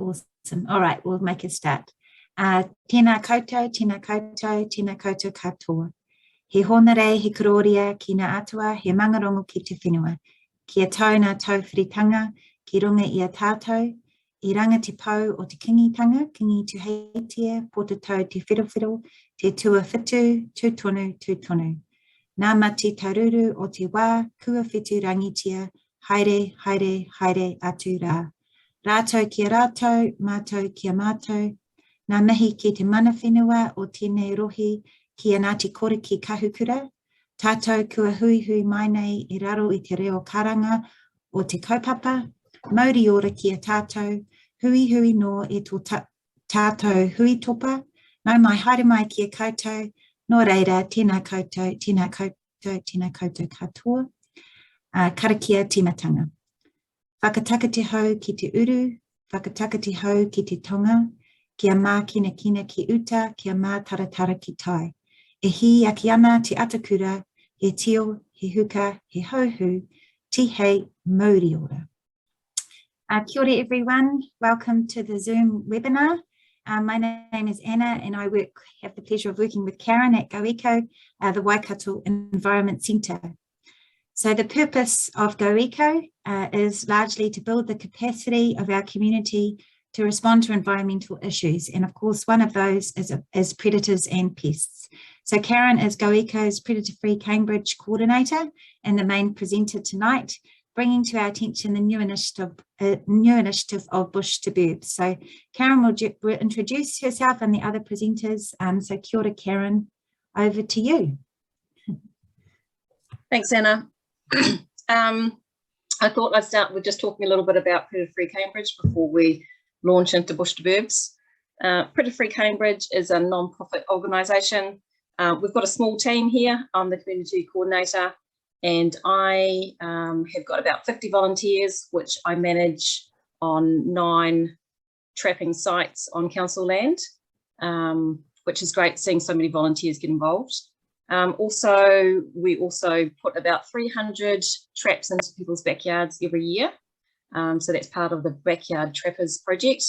Awesome. All right, we'll make a start. Tēnā koutou, tēnā koutou, tēnā koutou katoa. He honere, he kororia, ki ngā atua, he mangarongo ki te whenua. Kia tau ngā tauwhiritanga, ki runga i a tātou, I ranga te pau o te kingitanga, kingi tu heitia, pōta tau te whirowhiro, te tua whitu, tūtonu, tūtonu. Nā mati taruru o te wā, kua whitu rangitia, haere, haere, haere atu rā. Rātou kia rātou, mātou kia mātou. Nā mihi ki te mana whenua o tēnei rohi, kia Ngāti Kore ki kahukura. Tātou kua hui hui mai nei I raro I te reo karanga o te kaupapa. Mauri ora kia tātou, hui hui no e tō tātou hui topa. Nau mai haere mai kia koutou, nō reira tēnā koutou, tēnā koutou, tēnā koutou katoa. Karakia timatanga. Whakataka te hau ki te uru, whakataka te hau ki te tonga, kia mā kina kina ki uta, kia mā taratara ki tai. E hi aki ana te atakura, he tio, he huka, he hauhu, ti hei mauri ora. Kia ora everyone, welcome to the Zoom webinar. My name is Anna and I have the pleasure of working with Karen at GoEco, the Waikato Environment Centre. So the purpose of GoEco is largely to build the capacity of our community to respond to environmental issues. And of course, one of those is predators and pests. So Karen is GoEco's Predator-Free Cambridge coordinator and the main presenter tonight, bringing to our attention the new initiative of Bush to Burbs. So Karen will introduce herself and the other presenters. So kia ora, Karen, over to you. Thanks, Anna. I thought I'd start with just talking a little bit about Predator-Free Cambridge before we launch into Bush to Burbs. Predator-Free Cambridge is a non-profit organisation. We've got a small team here. I'm the community coordinator. And I have got about 50 volunteers, which I manage on 9 trapping sites on council land, which is great seeing so many volunteers get involved. We also put about 300 traps into people's backyards every year. So that's part of the Backyard Trappers project,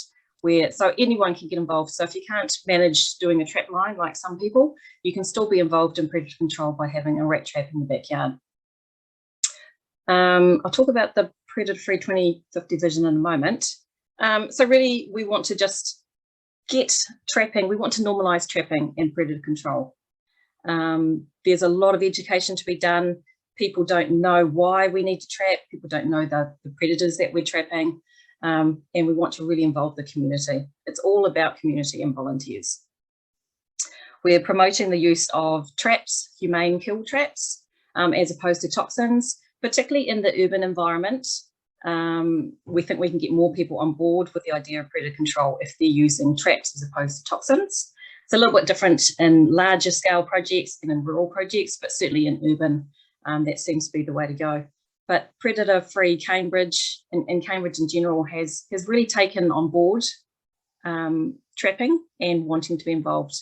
so anyone can get involved. So if you can't manage doing a trap line like some people, you can still be involved in predator control by having a rat trap in the backyard. I'll talk about the Predator-Free 2050 vision in a moment. So really, we want to just get trapping. We want to normalise trapping and predator control. There's a lot of education to be done. People don't know why we need to trap. People don't know the predators that we're trapping. And we want to really involve the community. It's all about community and volunteers. We're promoting the use of traps, humane kill traps, as opposed to toxins. Particularly in the urban environment, we think we can get more people on board with the idea of predator control if they're using traps as opposed to toxins. It's a little bit different in larger scale projects and in rural projects, but certainly in urban, that seems to be the way to go. But Predator-Free Cambridge and Cambridge in general has really taken on board trapping and wanting to be involved.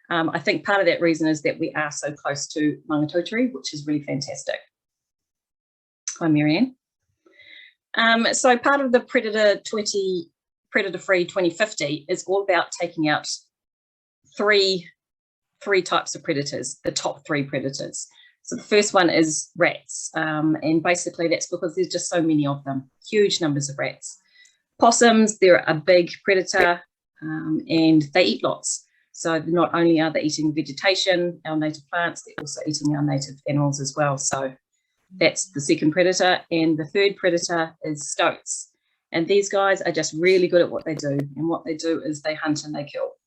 I think part of that reason is that we are so close to Maungatautari, which is really fantastic. Hi, Marianne. So part of the Predator-Free 2050 is all about taking out three types of predators, the top 3 predators. So the first one is rats, and basically that's because there's just so many of them, huge numbers of rats. Possums, they're a big predator, and they eat lots. So not only are they eating vegetation, our native plants, they're also eating our native animals as well. So that's the second predator. And the third predator is stoats. And these guys are just really good at what they do. And what they do is they hunt and they kill.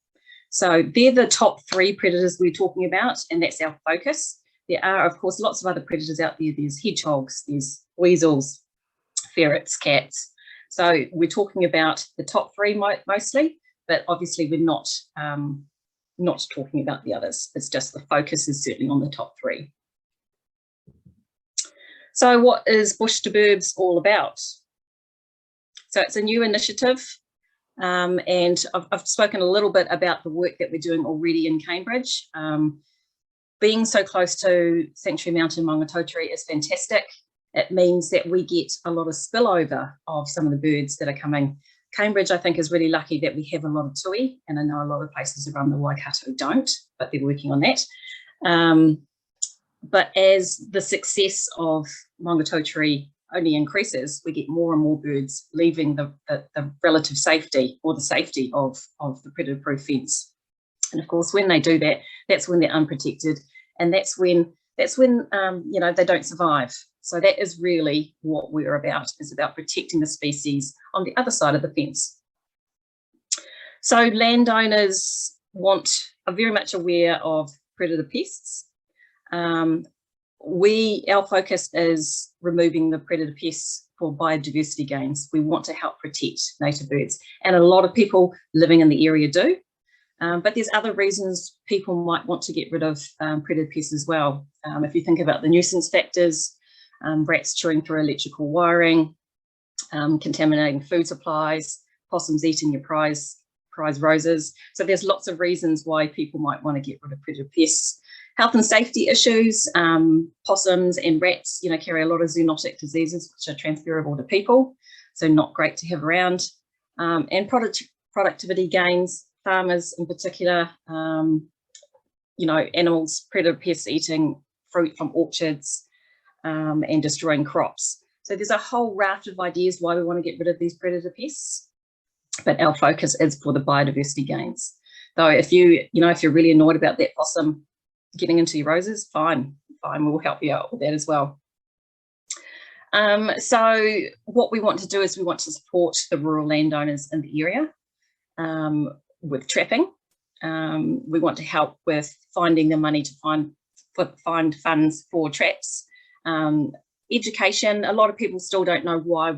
So they're the top 3 predators we're talking about, and that's our focus. There are, of course, lots of other predators out there. There's hedgehogs, there's weasels, ferrets, cats. So we're talking about the top 3 mostly, but obviously we're not talking about the others. It's just the focus is certainly on the top 3. So what is Bush to Burbs all about? So it's a new initiative, and I've spoken a little bit about the work that we're doing already in Cambridge. Being so close to Sanctuary Mountain Maungatautari is fantastic. It means that we get a lot of spillover of some of the birds that are coming Cambridge, I think, is really lucky that we have a lot of tui, and I know a lot of places around the Waikato don't, but they're working on that. But as the success of Maungatautari only increases, we get more and more birds leaving the relative safety, or the safety of the predator-proof fence. And of course, when they do that, that's when they're unprotected, and that's when you know, they don't survive. So that is really what we're about, is about protecting the species on the other side of the fence. So landowners are very much aware of predator pests. Our focus is removing the predator pests for biodiversity gains. We want to help protect native birds, and a lot of people living in the area do. But there's other reasons people might want to get rid of predator pests as well. If you think about the nuisance factors, rats chewing through electrical wiring, contaminating food supplies, possums eating your prize roses. So there's lots of reasons why people might want to get rid of predator pests. Health and safety issues, possums and rats, you know, carry a lot of zoonotic diseases which are transferable to people, so not great to have around. And productivity gains, farmers in particular, you know, animals, predator pests eating fruit from orchards and destroying crops. So there's a whole raft of ideas why we want to get rid of these predator pests, but our focus is for the biodiversity gains. Though if you're really annoyed about that possum getting into your roses, fine, we'll help you out with that as well. So what we want to do is we want to support the rural landowners in the area with trapping. We want to help with finding the money to find funds for traps. Education, a lot of people still don't know why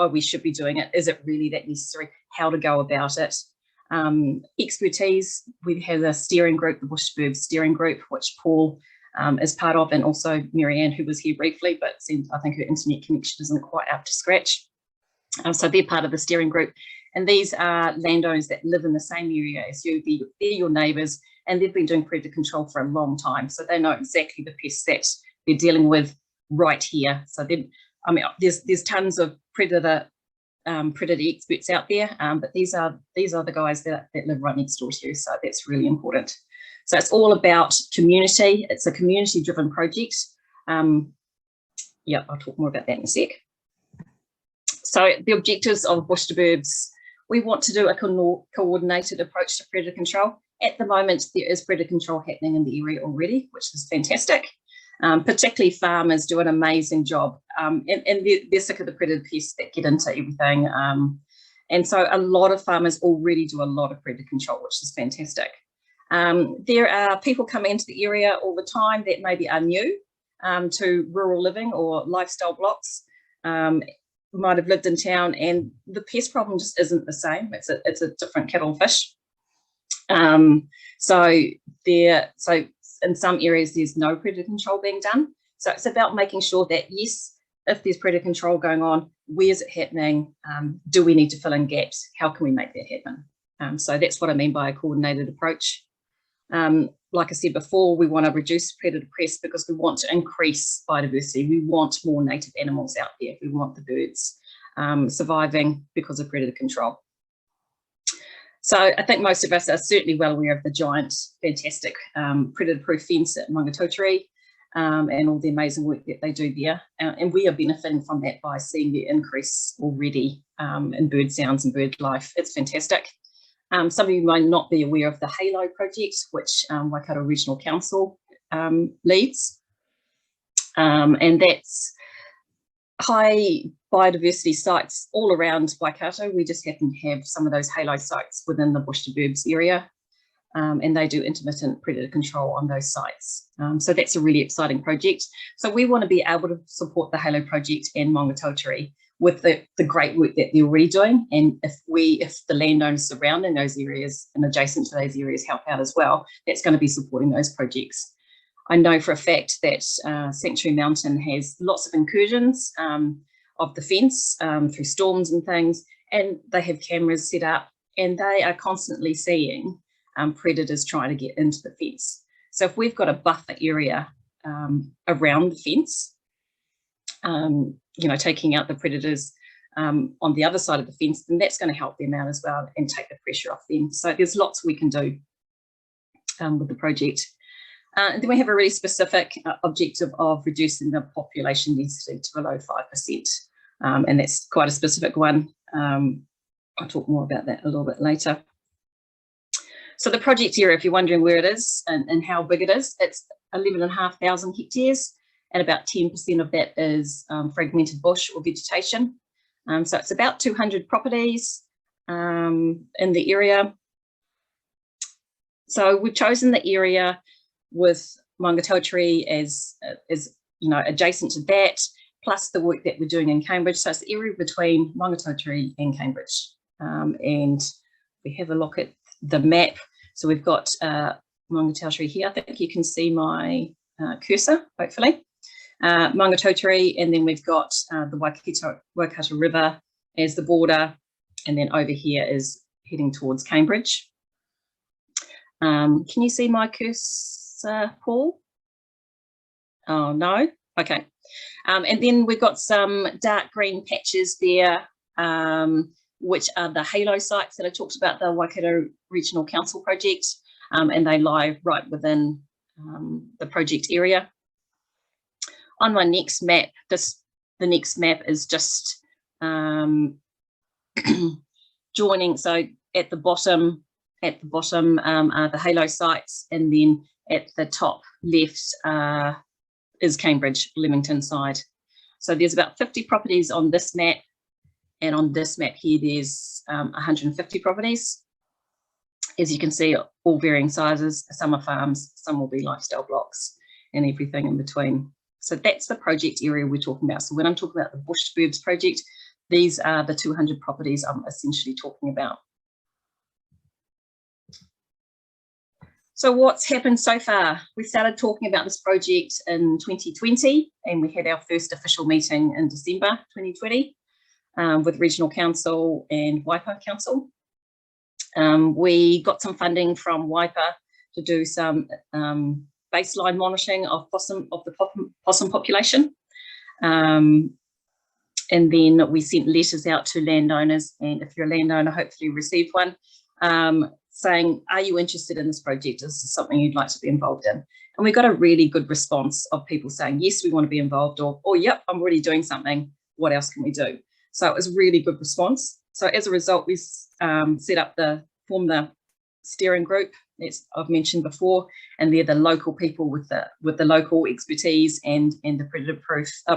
we should be doing it. Is it really that necessary? How to go about it? Expertise, we have a steering group, the Bush Burbs steering group, which Paul is part of, and also Marianne, who was here briefly, but I think her internet connection isn't quite up to scratch. So they're part of the steering group, and these are landowners that live in the same area as you. They're your neighbours, and they've been doing predator control for a long time, so they know exactly the pests that they're dealing with right here. So then, I mean, there's tons of predator experts out there, but these are the guys that live right next door to you, so that's really important. So it's all about community. It's a community-driven project. Yeah, I'll talk more about that in a sec. So the objectives of Bush to Burbs, we want to do a coordinated approach to predator control. At the moment, there is predator control happening in the area already, which is fantastic. Particularly farmers do an amazing job, and they're sick of the predator pests that get into everything. And so a lot of farmers already do a lot of predator control, which is fantastic. There are people coming into the area all the time that maybe are new to rural living or lifestyle blocks, might have lived in town, and the pest problem just isn't the same. It's a different kettle of fish. So in some areas there's no predator control being done. So it's about making sure that, yes, if there's predator control going on, where's it happening? Do we need to fill in gaps? How can we make that happen? So that's what I mean by a coordinated approach. Like I said before, we want to reduce predator pests because we want to increase biodiversity. We want more native animals out there. We want the birds surviving because of predator control. So I think most of us are certainly well aware of the giant, fantastic predator-proof fence at Maungatautari and all the amazing work that they do there. And we are benefiting from that by seeing the increase already in bird sounds and bird life. It's fantastic. Some of you might not be aware of the Halo project, which Waikato Regional Council leads. And that's high biodiversity sites all around Waikato. We just happen to have some of those Halo sites within the Bush to Burbs area, and they do intermittent predator control on those sites. So that's a really exciting project. So we want to be able to support the Halo project and Maungatautari with the great work that they're already doing, and if the landowners surrounding those areas and adjacent to those areas help out as well, that's going to be supporting those projects. I know for a fact that Sanctuary Mountain has lots of incursions of the fence through storms and things, and they have cameras set up, and they are constantly seeing predators trying to get into the fence. So if we've got a buffer area around the fence, you know, taking out the predators on the other side of the fence, then that's going to help them out as well and take the pressure off them. So there's lots we can do with the project. And then we have a really specific objective of reducing the population density to below 5%. And that's quite a specific one. I'll talk more about that a little bit later. So the project area, if you're wondering where it is and how big it is, it's 11,500 hectares, and about 10% of that is fragmented bush or vegetation. So it's about 200 properties in the area. So we've chosen the area with Maungatautari as you know, adjacent to that, plus the work that we're doing in Cambridge. So it's the area between Maungatautari and Cambridge. And we have a look at the map. So we've got Maungatautari here. I think you can see my cursor, hopefully. Maungatautari, and then we've got the Waikato River as the border, and then over here is heading towards Cambridge. Can you see my cursor, Paul? Oh, no? Okay. And then we've got some dark green patches there, which are the halo sites that I talked about, the Waikato Regional Council project, and they lie right within the project area. On my next map, the next map is just joining. So at the bottom are the halo sites, and then at the top left is Cambridge, Leamington side. So there's about 50 properties on this map, and on this map here there's 150 properties. As you can see, all varying sizes. Some are farms, some will be lifestyle blocks, and everything in between. So that's the project area we're talking about. So when I'm talking about the Bush to Burbs project, these are the 200 properties I'm essentially talking about. So what's happened so far? We started talking about this project in 2020, and we had our first official meeting in December 2020 with Regional Council and Waipa Council. We got some funding from Waipa to do some baseline monitoring of the possum population. And then we sent letters out to landowners, and if you're a landowner, hopefully you received one, saying, are you interested in this project? Is this something you'd like to be involved in? And we got a really good response of people saying, yes, we want to be involved, or yep, I'm already doing something. What else can we do? So it was a really good response. So as a result, we formed the steering group that I've mentioned before, and they're the local people with the local expertise and the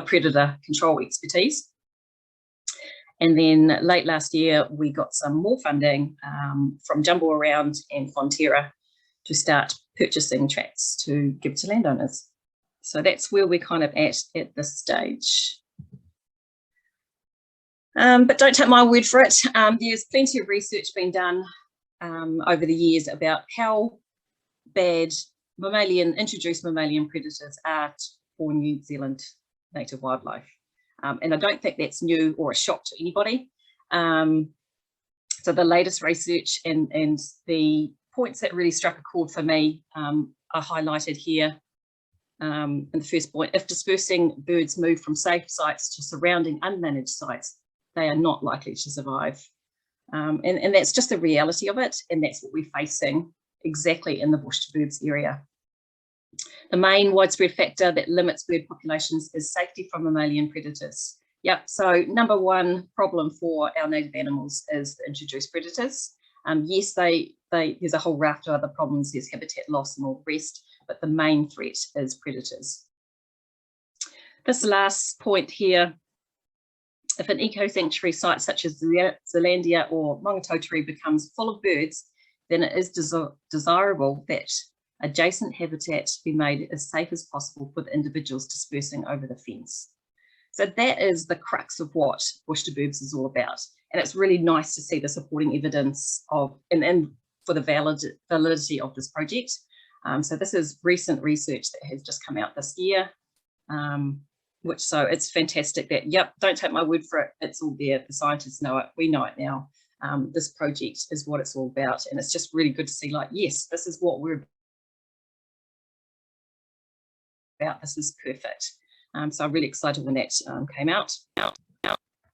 predator control expertise. And then late last year, we got some more funding from Jumble Around and Fonterra to start purchasing tracks to give to landowners. So that's where we're kind of at this stage. But don't take my word for it. There's plenty of research being done over the years about how bad introduced mammalian predators are for New Zealand native wildlife. And I don't think that's new or a shock to anybody. So the latest research and the points that really struck a chord for me are highlighted here. In the first point, if dispersing birds move from safe sites to surrounding unmanaged sites, they are not likely to survive. And that's just the reality of it, and that's what we're facing exactly in the Bush to Burbs area. The main widespread factor that limits bird populations is safety from mammalian predators. Yep, so number one problem for our native animals is the introduced predators. Yes, there's a whole raft of other problems, there's habitat loss and all the rest, but the main threat is predators. This last point here, if an eco-sanctuary site such as Zealandia or Maungatautari becomes full of birds, then it is desirable that adjacent habitat be made as safe as possible for the individuals dispersing over the fence. So that is the crux of what Bush to Burbs is all about. And it's really nice to see the supporting evidence of and for the validity of this project. So this is recent research that has just come out this year, so it's fantastic that, yep, don't take my word for it, it's all there, the scientists know it, we know it now. This project is what it's all about, and it's just really good to see, like, yes, this is what we're about, this is perfect. So I'm really excited when that came out.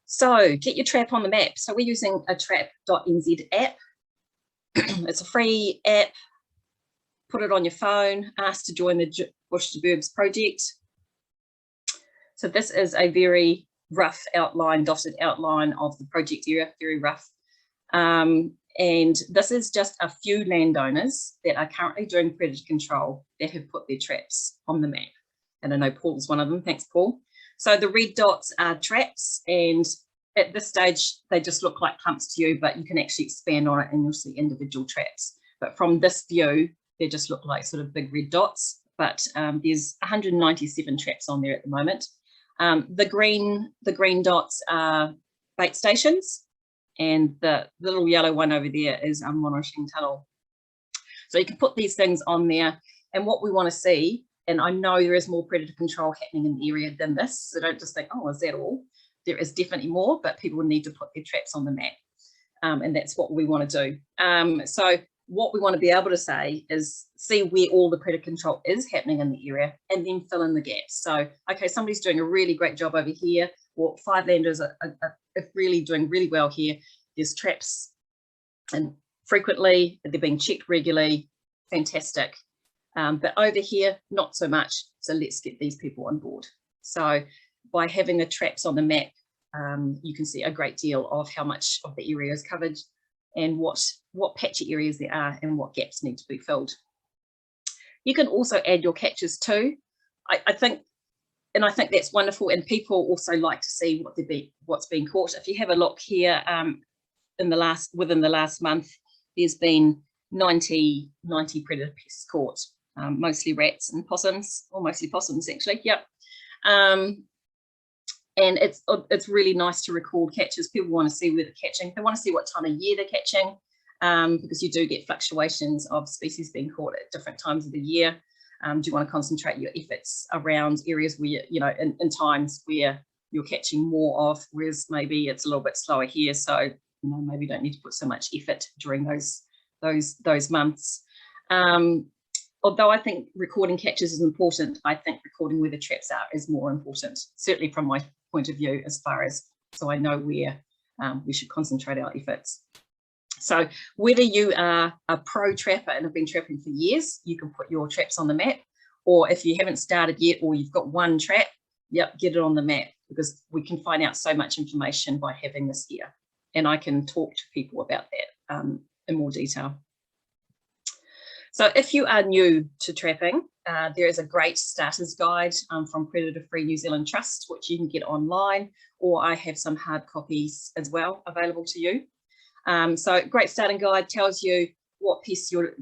So get your trap on the map. So we're using a trap.nz app. It's a free app. Put it on your phone, ask to join the Bush to Burbs project. So this is a very rough outline, dotted outline of the project area, very rough. And this is just a few landowners that are currently doing predator control that have put their traps on the map. And I know Paul's one of them, thanks Paul. So the red dots are traps, and at this stage, they just look like clumps to you, but you can actually expand on it and you'll see individual traps. But from this view, they just look like sort of big red dots, but there's 197 traps on there at the moment. The green dots are bait stations, and the little yellow one over there is a monitoring tunnel. So you can put these things on there, and what we want to see, and I know there is more predator control happening in the area than this, so don't just think, oh, is that all? There is definitely more, but people need to put their traps on the map, and that's what we want to do. So what we want to be able to say is see where all the predator control is happening in the area and then fill in the gaps. So, okay, somebody's doing a really great job over here, or 5 landers are really doing really well here. There's traps and frequently, they're being checked regularly, fantastic. But over here, not so much. So let's get these people on board. So by having the traps on the map, you can see a great deal of how much of the area is covered and what patchy areas there are and what gaps need to be filled. You can also add your catches too. I think that's wonderful, and people also like to see what's being caught. If you have a look here, within the last month, there's been 90 predator pests caught, mostly rats and possums, or mostly possums actually. Yep. And it's really nice to record catches. People want to see where they're catching. They want to see what time of year they're catching, because you do get fluctuations of species being caught at different times of the year. Do you want to concentrate your efforts around areas where, in times where you're catching more of, whereas maybe it's a little bit slower here. So, maybe you don't need to put so much effort during those months. Although I think recording catches is important, I think recording where the traps are is more important, certainly from my point of view, as far as, so I know where we should concentrate our efforts. So whether you are a pro trapper and have been trapping for years, you can put your traps on the map, or if you haven't started yet, or you've got one trap, yep, get it on the map, because we can find out so much information by having this here. And I can talk to people about that in more detail. So if you are new to trapping, there is a great starter's guide from Predator Free New Zealand Trust, which you can get online, or I have some hard copies as well available to you. So great starting guide tells you what pests you're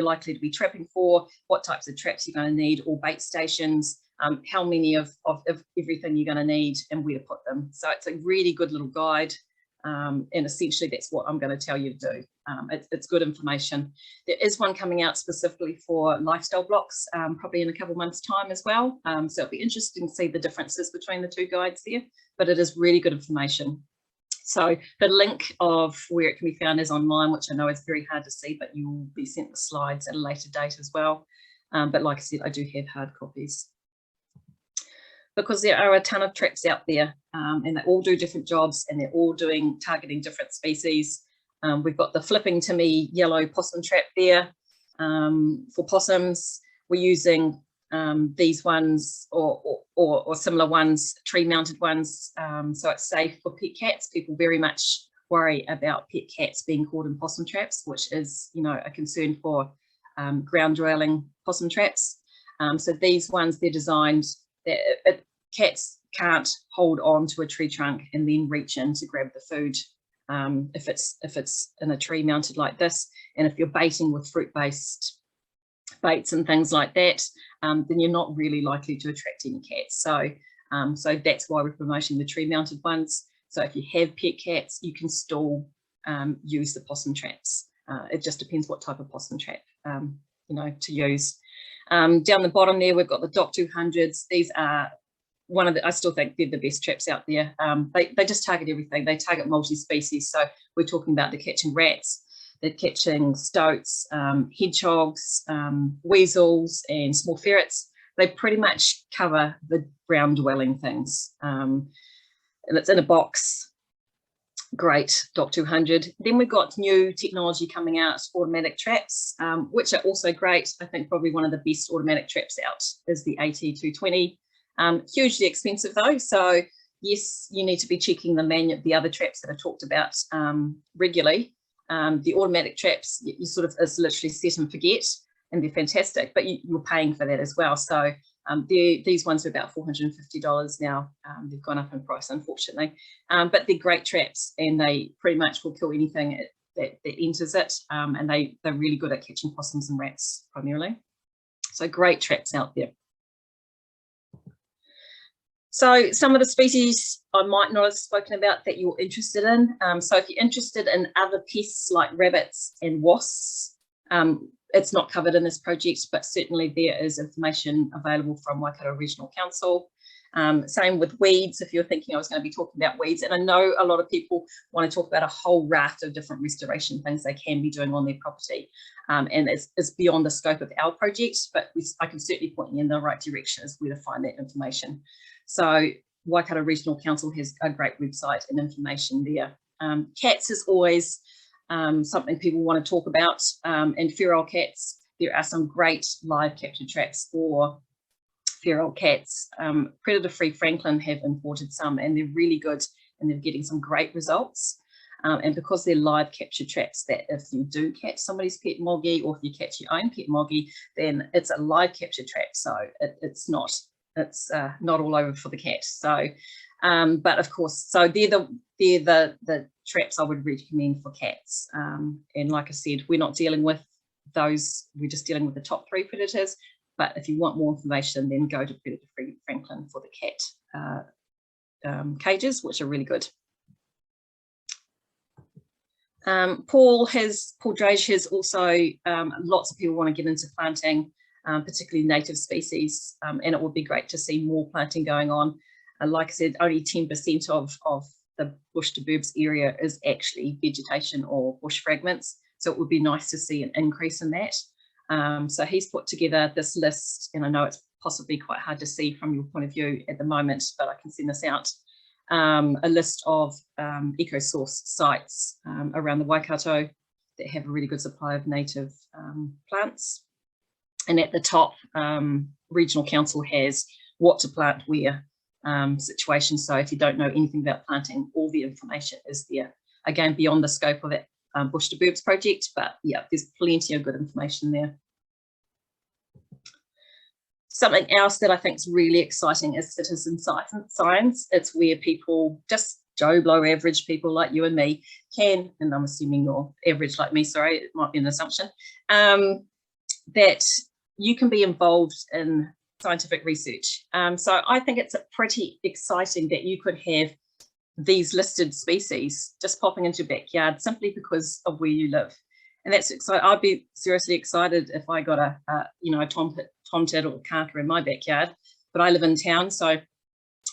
likely to be trapping for, what types of traps you're going to need, or bait stations, how many of everything you're going to need and where to put them. So it's a really good little guide. And essentially that's what I'm going to tell you to do. It's good information. There is one coming out specifically for lifestyle blocks, probably in a couple of months' time as well. So it'll be interesting to see the differences between the two guides there, but it is really good information. So the link of where it can be found is online, which I know is very hard to see, but you will be sent the slides at a later date as well. But like I said, I do have hard copies. Because there are a ton of traps out there, and they all do different jobs, and they're all targeting different species. We've got the flipping to me yellow possum trap there for possums. We're using these ones or similar ones, tree mounted ones, so it's safe for pet cats. People very much worry about pet cats being caught in possum traps, which is a concern for ground dwelling possum traps. So these ones, they're designed that cats can't hold on to a tree trunk and then reach in to grab the food if it's in a tree mounted like this. And if you're baiting with fruit-based baits and things like that, then you're not really likely to attract any cats. So so that's why we're promoting the tree mounted ones. So if you have pet cats, you can still use the possum traps. It just depends what type of possum trap to use. Down the bottom there, we've got the DOC 200s. These are I still think they're the best traps out there. They just target everything. They target multi-species. So we're talking about they're catching rats, they're catching stoats, hedgehogs, weasels, and small ferrets. They pretty much cover the ground dwelling things. And it's in a box. Great, Doc 200. Then we've got new technology coming out, automatic traps, which are also great. I think probably one of the best automatic traps out is the AT220. Hugely expensive though, so yes, you need to be checking the other traps that I talked about regularly. The automatic traps, you sort of, it's literally set and forget, and they're fantastic, but you're paying for that as well. So these ones are about $450 now. They've gone up in price, unfortunately, but they're great traps, and they pretty much will kill anything that enters it, and they're really good at catching possums and rats primarily. So great traps out there. So some of the species I might not have spoken about that you're interested in. So if you're interested in other pests like rabbits and wasps, it's not covered in this project, but certainly there is information available from Waikato Regional Council. Same with weeds, if you're thinking I was going to be talking about weeds. And I know a lot of people want to talk about a whole raft of different restoration things they can be doing on their property. And it's beyond the scope of our project, but I can certainly point you in the right direction as where to find that information. So Waikato Regional Council has a great website and information there. Cats is always something people want to talk about, and feral cats. There are some great live capture traps for feral cats. Predator-free Franklin have imported some, and they're really good, and they're getting some great results. And because they're live capture traps, that if you do catch somebody's pet moggy, or if you catch your own pet moggy, then it's a live capture trap, so it's not all over for the cat. So but of course, so they're the traps I would recommend for cats. And like I said, we're not dealing with those, we're just dealing with the top 3 predators. But if you want more information, then go to Predator-free Franklin for the cat cages, which are really good. Paul Drage has also, lots of people want to get into planting, particularly native species, and it would be great to see more planting going on. Like I said, only 10% of the bush to burbs area is actually vegetation or bush fragments, so it would be nice to see an increase in that. So he's put together this list, and I know it's possibly quite hard to see from your point of view at the moment, but I can send this out. A list of eco-source sites around the Waikato that have a really good supply of native plants. And at the top, Regional Council has what to plant where situation. So if you don't know anything about planting, all the information is there. Again, beyond the scope of that Bush to Burbs project, but yeah, there's plenty of good information there. Something else that I think is really exciting is citizen science. It's where people, just Joe Blow average people like you and me can, and I'm assuming you're average like me, sorry, it might be an assumption, that you can be involved in scientific research. So I think it's pretty exciting that you could have these listed species just popping into your backyard simply because of where you live. And that's exciting. I'd be seriously excited if I got a tomtit or kaka in my backyard, but I live in town, so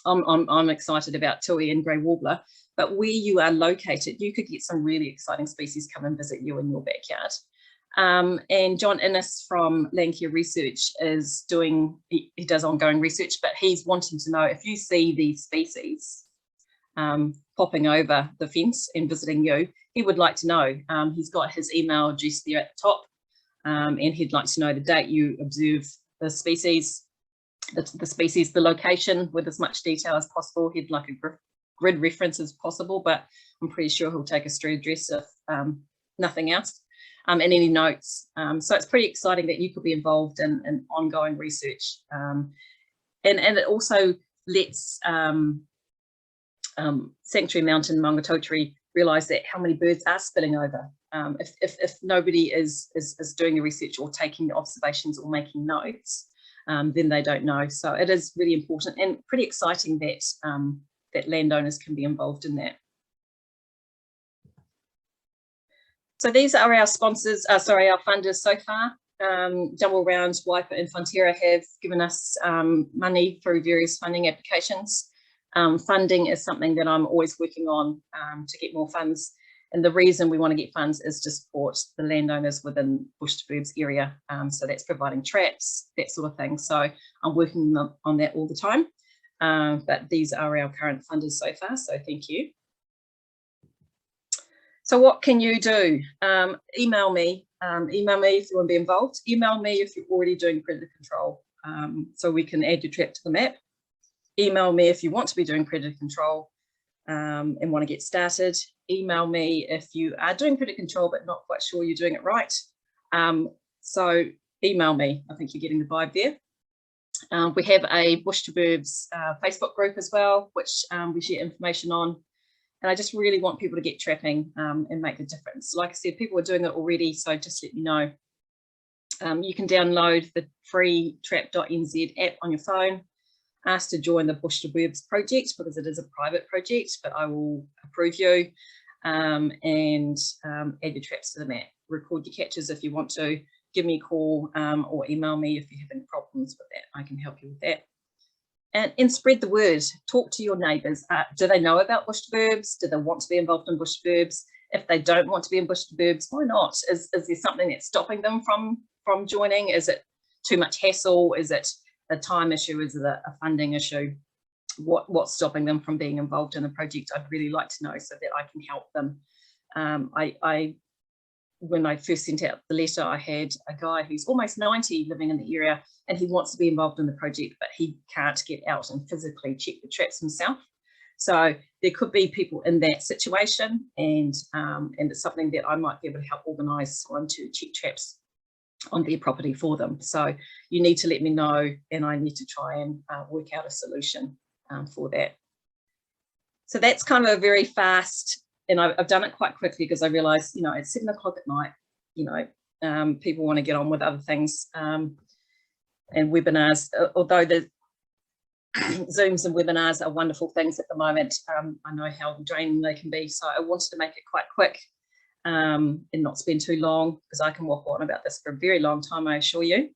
I'm excited about tui and grey warbler. But where you are located, you could get some really exciting species come and visit you in your backyard. And John Innes from Landcare Research is doing, he does ongoing research, but he's wanting to know if you see these species popping over the fence and visiting you, he would like to know. He's got his email address there at the top, and he'd like to know the date you observe the species, the location with as much detail as possible. He'd like a grid reference as possible, but I'm pretty sure he'll take a street address if nothing else. And any notes. So it's pretty exciting that you could be involved in ongoing research. And it also lets Sanctuary Mountain, Maungatautari realise that how many birds are spilling over. If nobody is doing the research or taking the observations or making notes, then they don't know. So it is really important and pretty exciting that, that landowners can be involved in that. So these are our sponsors, our funders so far. Double Round, Waipa and Fonterra have given us money through various funding applications. Funding is something that I'm always working on to get more funds. And the reason we want to get funds is to support the landowners within Bush to Burbs area. So that's providing traps, that sort of thing. So I'm working on that all the time. But these are our current funders so far, so thank you. So what can you do? Email me if you want to be involved. Email me if you're already doing predator control, so we can add your trap to the map. Email me if you want to be doing predator control and want to get started. Email me if you are doing predator control but not quite sure you're doing it right. So email me. I think you're getting the vibe there. We have a Bush to Burbs Facebook group as well, which we share information on. And I just really want people to get trapping and make a difference. Like I said, people are doing it already, so just let me know. You can download the free trap.nz app on your phone. Ask to join the Bush to Burbs project because it is a private project, but I will approve you and add your traps to the map. Record your catches if you want to. Give me a call or email me if you have any problems with that. I can help you with that. And spread the word. Talk to your neighbours. Do they know about Bush to Burbs? Do they want to be involved in Bush to Burbs? If they don't want to be in Bush to Burbs, why not? Is there something that's stopping them from joining? Is it too much hassle? Is it a time issue? Is it a funding issue? What's stopping them from being involved in the project? I'd really like to know so that I can help them. When I first sent out the letter, I had a guy who's almost 90 living in the area, and he wants to be involved in the project, but he can't get out and physically check the traps himself. So there could be people in that situation, and it's something that I might be able to help organise someone to check traps on their property for them. So you need to let me know, and I need to try and work out a solution for that. So that's kind of a very fast, and I've done it quite quickly because I realised, you know, it's 7 o'clock at night, you know, people want to get on with other things, and webinars, although the Zooms and webinars are wonderful things at the moment, I know how draining they can be, so I wanted to make it quite quick and not spend too long, because I can walk on about this for a very long time, I assure you.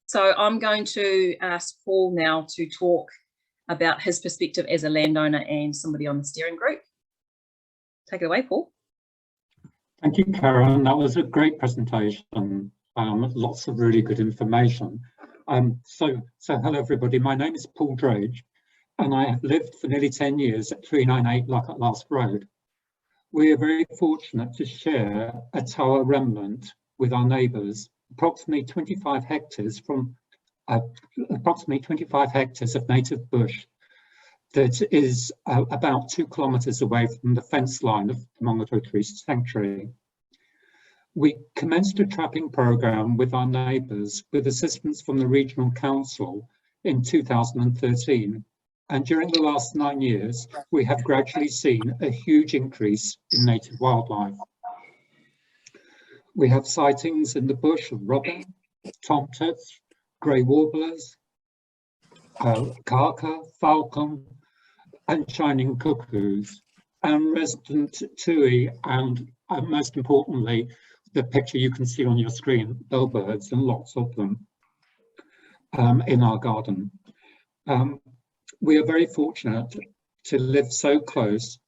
So I'm going to ask Paul now to talk about his perspective as a landowner and somebody on the steering group. Take it away, Paul. Thank you, Karen. That was a great presentation. Lots of really good information. So hello everybody. My name is Paul Drage, and I have lived for nearly 10 years at 398 Luckhart Last Road. We are very fortunate to share a tower remnant with our neighbours, approximately 25 hectares from approximately 25 hectares of native bush that is about 2 kilometres away from the fence line of the Maungatautari Sanctuary. We commenced a trapping programme with our neighbours with assistance from the Regional Council in 2013. And during the last 9 years, we have gradually seen a huge increase in native wildlife. We have sightings in the bush of robin, tomtits, grey warblers, kaka, falcon, and shining cuckoos, and resident tui, and most importantly, the picture you can see on your screen, bellbirds, and lots of them in our garden. We are very fortunate to live so close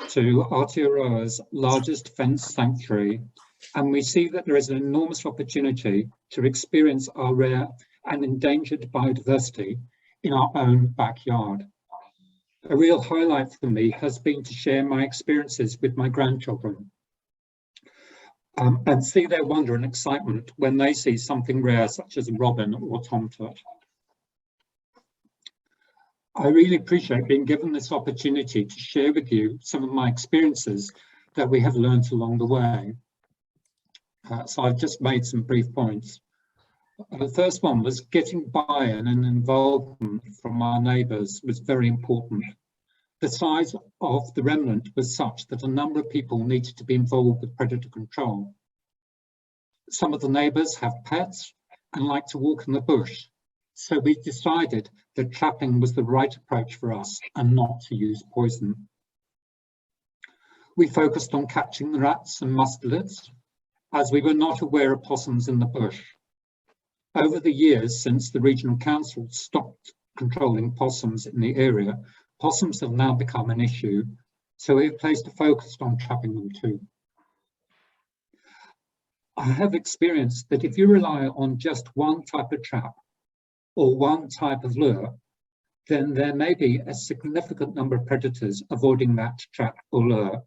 to Aotearoa's largest fenced sanctuary, and we see that there is an enormous opportunity to experience our rare and endangered biodiversity in our own backyard. A real highlight for me has been to share my experiences with my grandchildren and see their wonder and excitement when they see something rare such as a robin or tomtit. I really appreciate being given this opportunity to share with you some of my experiences that we have learned along the way. So I've just made some brief points. The first one was getting buy-in and involvement from our neighbours was very important. The size of the remnant was such that a number of people needed to be involved with predator control. Some of the neighbours have pets and like to walk in the bush, so we decided that trapping was the right approach for us and not to use poison. We focused on catching the rats and mustelids, as we were not aware of possums in the bush. Over the years since the Regional Council stopped controlling possums in the area, possums have now become an issue, so we've placed a focus on trapping them too. I have experienced that if you rely on just one type of trap or one type of lure, then there may be a significant number of predators avoiding that trap or lure.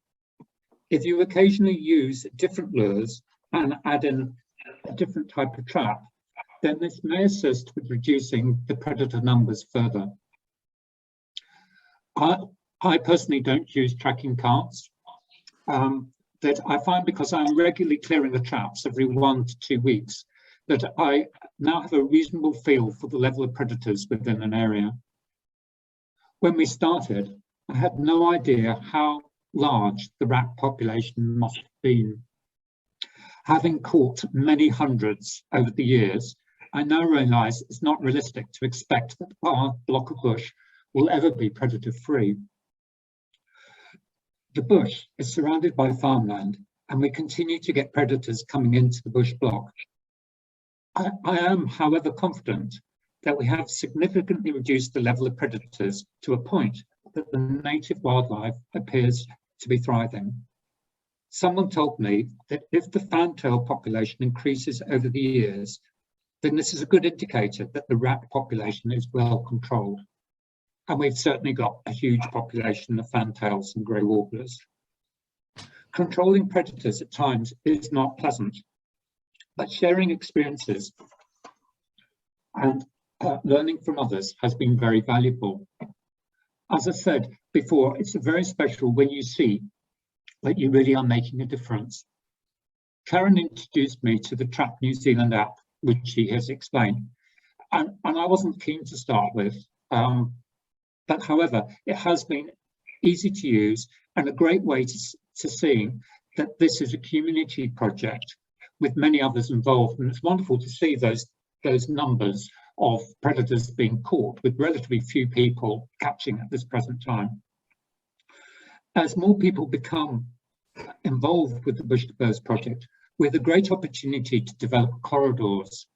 if you occasionally use different lures and add in a different type of trap, then this may assist with reducing the predator numbers further. I personally don't use tracking carts. That I find, because I'm regularly clearing the traps every 1 to 2 weeks, that I now have a reasonable feel for the level of predators within an area. When we started, I had no idea how large the rat population must have been. Having caught many hundreds over the years, I now realise it's not realistic to expect that our block of bush will ever be predator-free. The bush is surrounded by farmland, and we continue to get predators coming into the bush block. I am, however, confident that we have significantly reduced the level of predators to a point that the native wildlife appears to be thriving. Someone told me that if the fantail population increases over the years, then this is a good indicator that the rat population is well controlled. And we've certainly got a huge population of fantails and grey warblers. Controlling predators at times is not pleasant, but sharing experiences and learning from others has been very valuable. As I said before, it's very special when you see that you really are making a difference. Karen introduced me to the Trap New Zealand app, which she has explained, and I wasn't keen to start with. But however, it has been easy to use and a great way to seeing that this is a community project with many others involved. And it's wonderful to see those numbers of predators being caught with relatively few people catching at this present time. As more people become involved with the Bush to Birds project, we have a great opportunity to develop corridors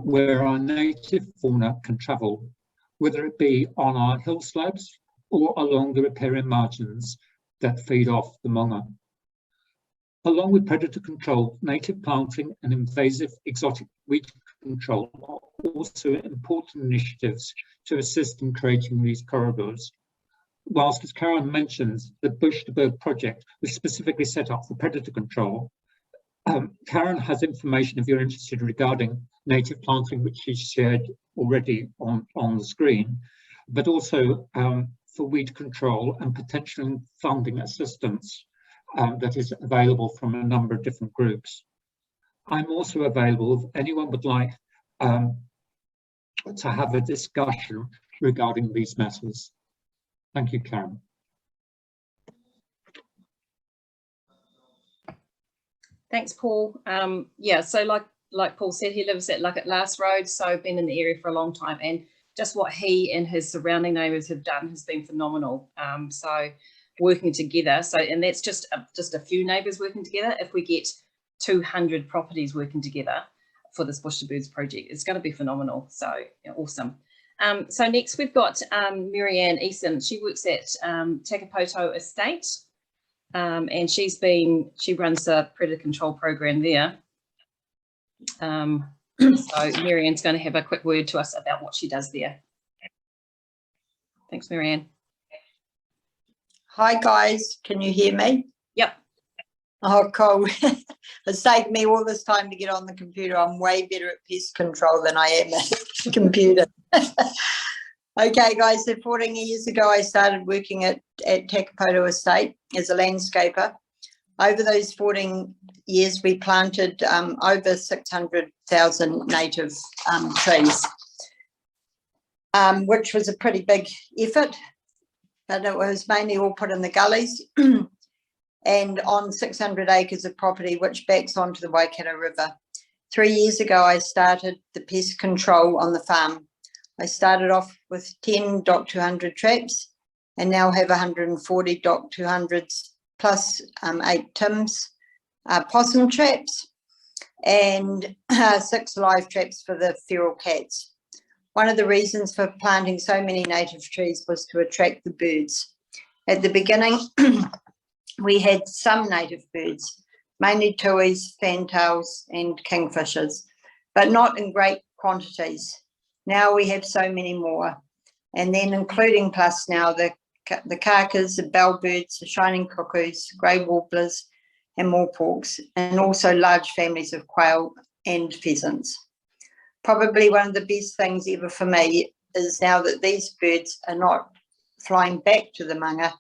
where our native fauna can travel, whether it be on our hill slopes or along the riparian margins that feed off the Maunga. Along with predator control, native planting and invasive exotic weed control are also important initiatives to assist in creating these corridors. Whilst, as Karen mentions, the Bush to Bird project was specifically set up for predator control, Karen has information if you're interested regarding native planting, which she shared already on the screen, but also for weed control and potential funding assistance that is available from a number of different groups. I'm also available if anyone would like to have a discussion regarding these matters. Thank you, Karen. Thanks, Paul. Yeah, so like Paul said, he lives at Luckett Last Road, so been in the area for a long time, and just what he and his surrounding neighbours have done has been phenomenal. So working together, and that's just a few neighbours working together. If we get 200 properties working together for this Bush to Birds project, it's going to be phenomenal. So awesome. So next we've got Marianne Eason. She works at Takapoto Estate, and she runs a predator control program there. So Marianne's going to have a quick word to us about what she does there. Thanks, Marianne. Hi guys, can you hear me? Yep. Oh, cool. It's taken me all this time to get on the computer. I'm way better at pest control than I am at computer. Okay guys, so 14 years ago I started working at Takapoto Estate as a landscaper. Over those 14 years we planted over 600,000 native trees, which was a pretty big effort, but it was mainly all put in the gullies and on 600 acres of property which backs onto the Waikato River. 3 years ago I started the pest control on the farm. I started off with 10 DOC 200 traps and now have 140 DOC 200s plus 8 TIMs, possum traps, and 6 live traps for the feral cats. One of the reasons for planting so many native trees was to attract the birds. At the beginning, we had some native birds, mainly tuis, fantails, and kingfishers, but not in great quantities. Now we have so many more, and then including plus now the the carkers, the bellbirds, the shining cuckoos, grey warblers and moorporks, and also large families of quail and pheasants. Probably one of the best things ever for me is now that these birds are not flying back to the manga,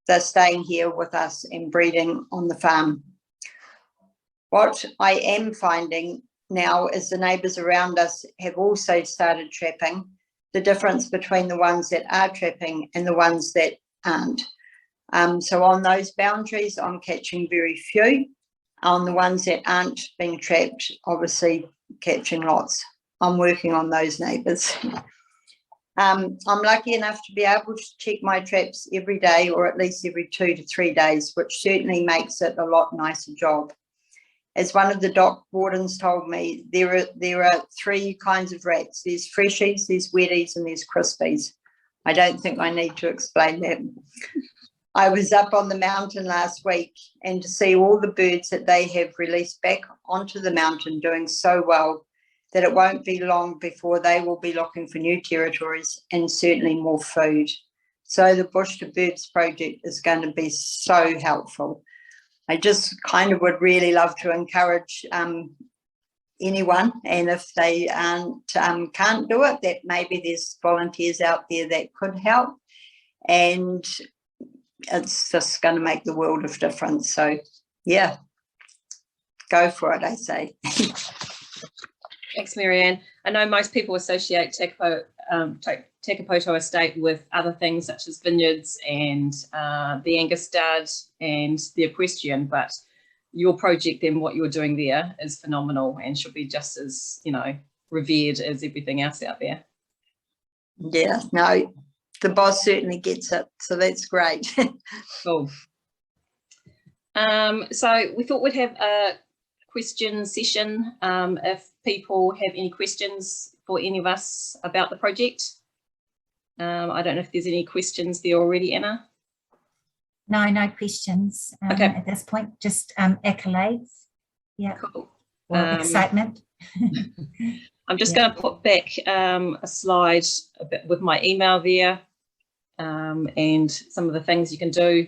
they're staying here with us and breeding on the farm. What I am finding now is the neighbours around us have also started trapping. The difference between the ones that are trapping and the ones that aren't. So on those boundaries, I'm catching very few. On the ones that aren't being trapped, obviously catching lots. I'm working on those neighbours. I'm lucky enough to be able to check my traps every day, or at least every 2 to 3 days, which certainly makes it a lot nicer job. As one of the dock wardens told me, there are 3 kinds of rats. There's freshies, there's wetties, and there's crispies. I don't think I need to explain that. I was up on the mountain last week, and to see all the birds that they have released back onto the mountain doing so well that it won't be long before they will be looking for new territories and certainly more food. So the Bush to Birds project is going to be so helpful. I just kind of would really love to encourage anyone, and if they can't do it, that maybe there's volunteers out there that could help, and it's just going to make the world of difference. So yeah, go for it, I say. Thanks, Marianne. I know most people associate Tekapoto Estate with other things such as vineyards and the Angus stud and the equestrian, but your project and what you're doing there is phenomenal and should be just as, you know, revered as everything else out there. Yeah, no, the boss certainly gets it, so that's great. Cool. So we thought we'd have a question session if people have any questions for any of us about the project. I don't know if there's any questions there already, Anna. No questions Okay. at this point, just accolades. Yeah, Cool. or excitement. I'm just going to put back a slide a bit with my email there and some of the things you can do.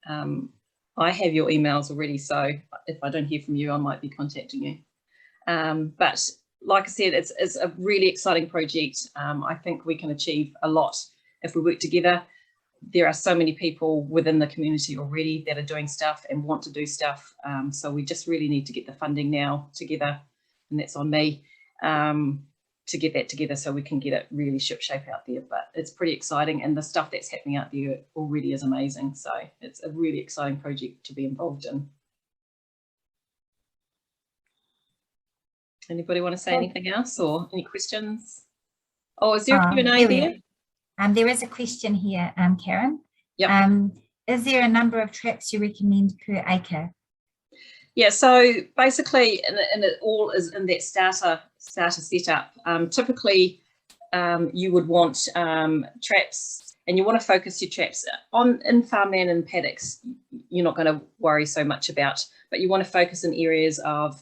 I have your emails already, so if I don't hear from you, I might be contacting you. But like I said, it's a really exciting project. I think we can achieve a lot if we work together. There are so many people within the community already that are doing stuff and want to do stuff. So we just really need to get the funding now together, and that's on me, to get that together so we can get it really shipshape out there. But it's pretty exciting, and the stuff that's happening out there already is amazing. So it's a really exciting project to be involved in. Anybody want to say anything else or any questions? Oh, is there a Q&A there? There is a question here, Karen. Yep. Is there a number of traps you recommend per acre? Yeah, so basically, and it all is in that starter setup. Typically, you would want traps, and you want to focus your traps in farmland and paddocks. You're not going to worry so much about, but you want to focus in areas of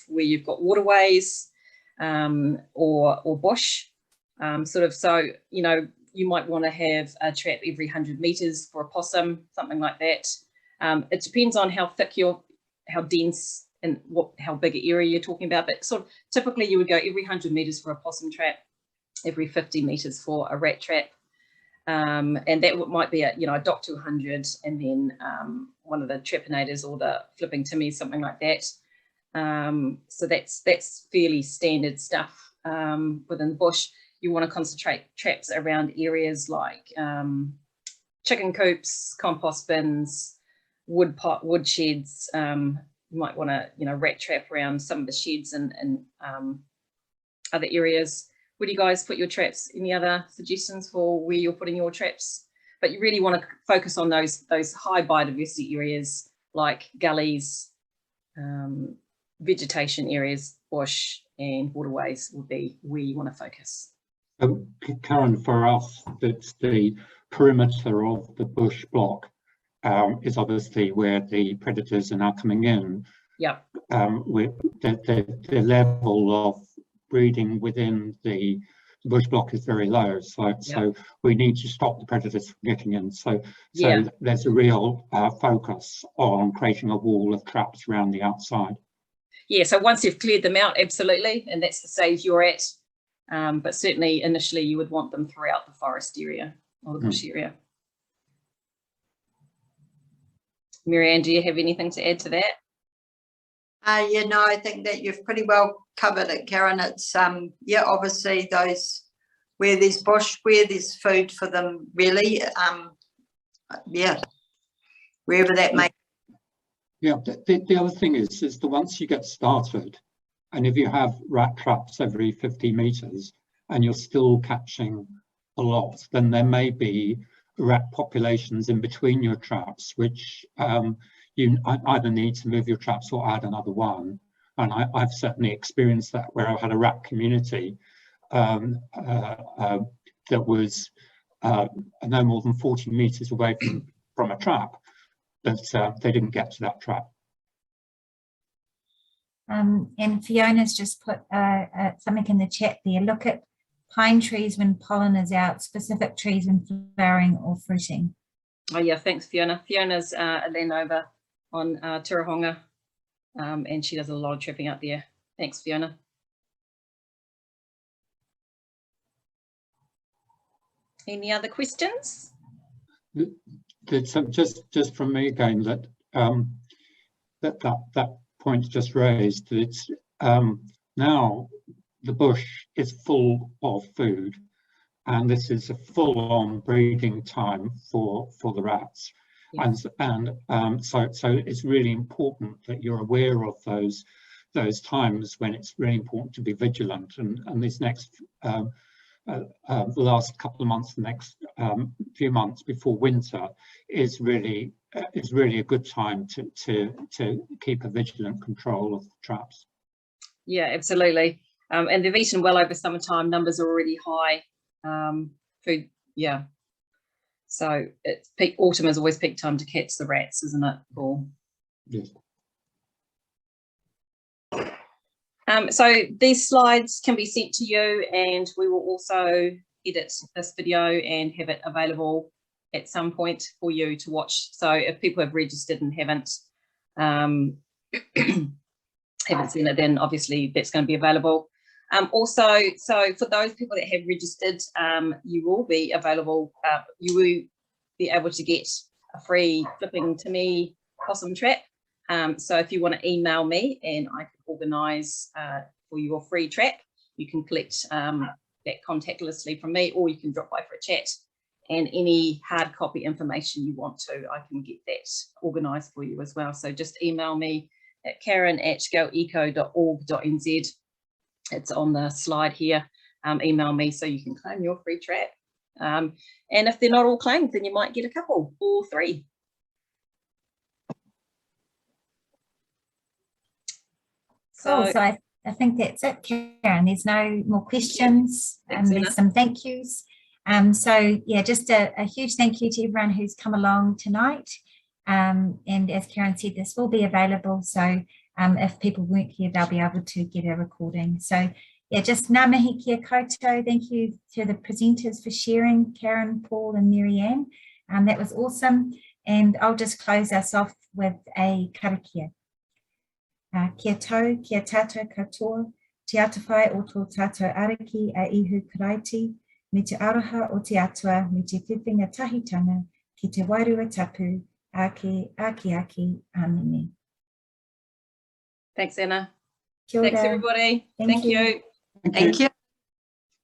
where you've got waterways or bush. So, you know, you might want to have a trap every 100 metres for a possum, something like that. It depends on how thick how dense and how big an area you're talking about, but sort of typically you would go every 100 metres for a possum trap, every 50 metres for a rat trap, and that might be a dock to 100, and then one of the trapinators or the flipping timmies, something like that. So that's fairly standard stuff within the bush. You want to concentrate traps around areas like chicken coops, compost bins, wood sheds. You might want to, rat trap around some of the sheds and other areas. Would you guys put your traps? Any other suggestions for where you're putting your traps? But you really want to focus on those high biodiversity areas like gullies, vegetation areas, bush and waterways would be where you want to focus. Karen, for us, that's the perimeter of the bush block is obviously where the predators are now coming in. Yeah. With the level of breeding within the bush block is very low, so we need to stop the predators from getting in. So there's a real focus on creating a wall of traps around the outside. Yeah, so once you've cleared them out, absolutely, and that's the stage you're at. But certainly initially you would want them throughout the forest area or the bush area. Marianne, do you have anything to add to that? Yeah, no, I think that you've pretty well covered it, Karen. It's yeah, obviously those where there's bush, where there's food for them, really. Yeah, wherever that may. Yeah, the other thing is that once you get started, and if you have rat traps every 50 meters and you're still catching a lot, then there may be rat populations in between your traps, which you either need to move your traps or add another one. And I've certainly experienced that, where I've had a rat community that was no more than 40 meters away from a trap, but they didn't get to that trap. And Fiona's just put something in the chat there. Look at pine trees when pollen is out, specific trees when flowering or fruiting. Oh yeah, thanks Fiona. Fiona's a landowner on Turahonga, and she does a lot of trapping out there. Thanks Fiona. Any other questions? So just from me again, that that point just raised, that it's now the bush is full of food, and this is a full-on breeding time for the rats. Yeah. And so it's really important that you're aware of those times when it's really important to be vigilant. And this next the last couple of months, the next few months before winter is really a good time to keep a vigilant control of the traps. Yeah, absolutely. And they've eaten well over summertime. Numbers are already high. Food, yeah. So it's peak autumn is always peak time to catch the rats, isn't it, Paul? Yes. So these slides can be sent to you, and we will also edit this video and have it available at some point for you to watch. So if people have registered and haven't seen it, then obviously that's going to be available. Also, so for those people that have registered, you will be available, you will be able to get a free Flipping to Me possum trap. So if you want to email me and I can organise for your free trap, you can collect that contactlessly from me, or you can drop by for a chat. And any hard copy information you want to, I can get that organised for you as well. So just email me at karen@goeco.org.nz. It's on the slide here. Email me so you can claim your free trap. And if they're not all claimed, then you might get a couple or three. So I think that's it, Karen. There's no more questions. There's some thank yous. So yeah, just a huge thank you to everyone who's come along tonight. And as Karen said, this will be available. So if people weren't here, they'll be able to get a recording. So yeah, just ngā mihi kia koutou. Thank you to the presenters for sharing, Karen, Paul and Marianne. That was awesome. And I'll just close us off with a karakia. Kia tau, kia tātou katoa, te atawhai o tō tātou ariki a ihu karaiti, me te aroha o te atua, me te whiwhinga tahitanga, ki te wairua tapu, ake, anene. Thanks, Anna. Kia ora. Thanks, everybody. Thank you. Thank you.